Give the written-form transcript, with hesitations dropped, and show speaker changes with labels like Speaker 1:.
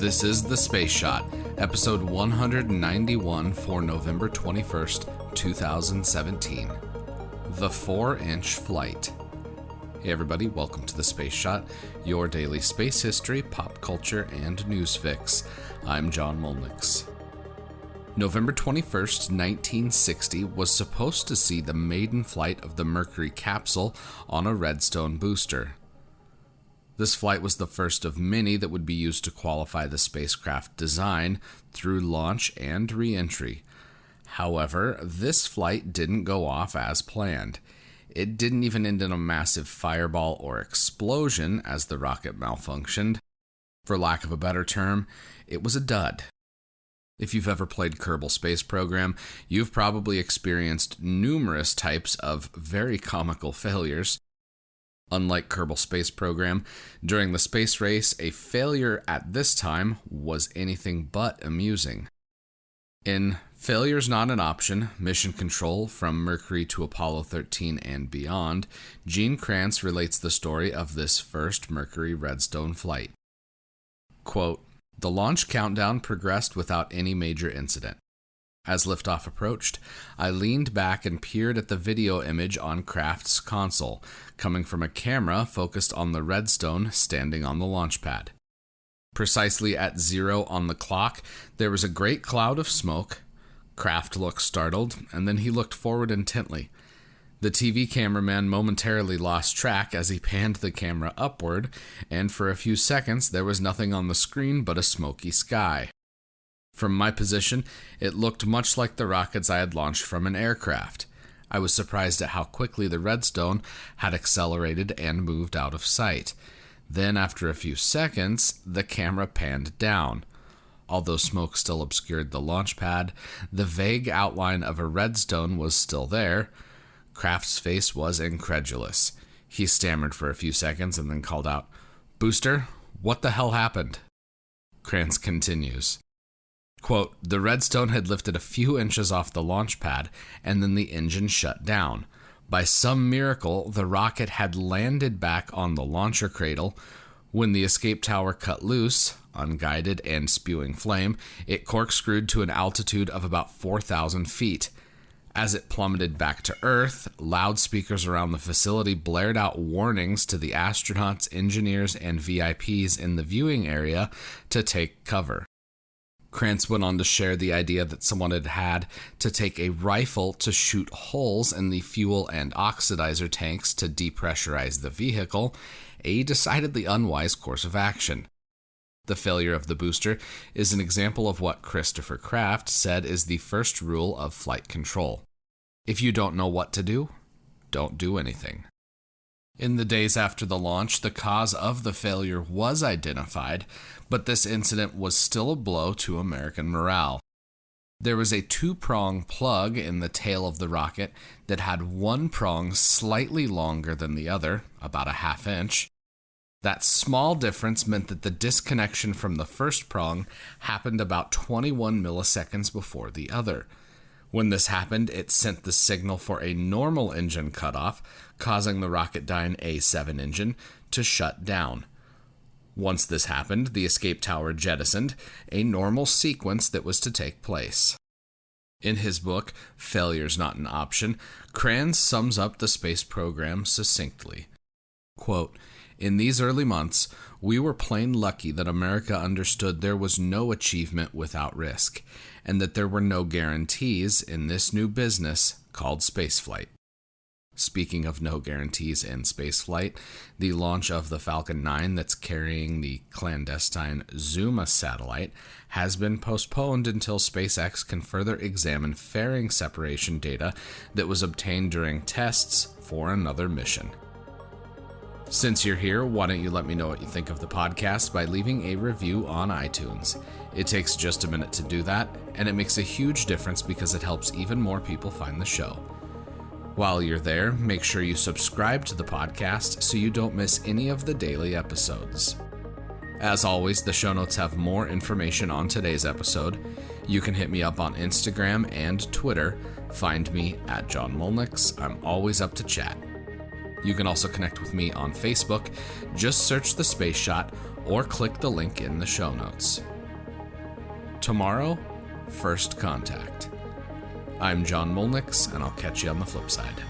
Speaker 1: This is The Space Shot, episode 191 for November 21st, 2017. The 4-inch flight. Hey everybody, welcome to The Space Shot, your daily space history, pop culture, and news fix. I'm John Molnix. November 21st, 1960 was supposed to see the maiden flight of the Mercury capsule on a Redstone booster. This flight was the first of many that would be used to qualify the spacecraft design through launch and re-entry. However, this flight didn't go off as planned. It didn't even end in a massive fireball or explosion as the rocket malfunctioned. For lack of a better term, it was a dud. If you've ever played Kerbal Space Program, you've probably experienced numerous types of very comical failures. Unlike Kerbal Space Program, during the space race, a failure at this time was anything but amusing. In Failure's Not an Option, Mission Control from Mercury to Apollo 13 and Beyond, Gene Kranz relates the story of this first Mercury Redstone flight. Quote, "The launch countdown progressed without any major incident. As liftoff approached, I leaned back and peered at the video image on Craft's console, coming from a camera focused on the Redstone standing on the launch pad. Precisely at 0 on the clock, there was a great cloud of smoke. Craft looked startled, and then he looked forward intently. The TV cameraman momentarily lost track as he panned the camera upward, and for a few seconds there was nothing on the screen but a smoky sky. From my position, it looked much like the rockets I had launched from an aircraft. I was surprised at how quickly the Redstone had accelerated and moved out of sight. Then, after a few seconds, the camera panned down. Although smoke still obscured the launch pad, the vague outline of a Redstone was still there. Craft's face was incredulous. He stammered for a few seconds and then called out, 'Booster, what the hell happened?' Kranz continues. Quote, 'The Redstone had lifted a few inches off the launch pad, and then the engine shut down. By some miracle, the rocket had landed back on the launcher cradle. When the escape tower cut loose, unguided and spewing flame, it corkscrewed to an altitude of about 4,000 feet. As it plummeted back to Earth, loudspeakers around the facility blared out warnings to the astronauts, engineers, and VIPs in the viewing area to take cover.' Kranz went on to share the idea that someone had had to take a rifle to shoot holes in the fuel and oxidizer tanks to depressurize the vehicle, a decidedly unwise course of action. The failure of the booster is an example of what Christopher Kraft said is the first rule of flight control. If you don't know what to do, don't do anything. In the days after the launch, the cause of the failure was identified, but this incident was still a blow to American morale. There was a 2-prong plug in the tail of the rocket that had one prong slightly longer than the other, about a ½ inch. That small difference meant that the disconnection from the first prong happened about 21 milliseconds before the other. When this happened, it sent the signal for a normal engine cutoff, causing the Rocketdyne A7 engine to shut down. Once this happened, the escape tower jettisoned, a normal sequence that was to take place. In his book, Failure's Not an Option, Kranz sums up the space program succinctly. Quote, "In these early months, we were plain lucky that America understood there was no achievement without risk, and that there were no guarantees in this new business called spaceflight." Speaking of no guarantees in spaceflight, the launch of the Falcon 9 that's carrying the clandestine Zuma satellite has been postponed until SpaceX can further examine fairing separation data that was obtained during tests for another mission. Since you're here, why don't you let me know what you think of the podcast by leaving a review on iTunes. It takes just a minute to do that, and it makes a huge difference because it helps even more people find the show. While you're there, make sure you subscribe to the podcast so you don't miss any of the daily episodes. As always, the show notes have more information on today's episode. You can hit me up on Instagram and Twitter. Find me at John Molnix. I'm always up to chat. You can also connect with me on Facebook. Just search The Space Shot or click the link in the show notes. Tomorrow, First Contact. I'm John Molnix, and I'll catch you on the flip side.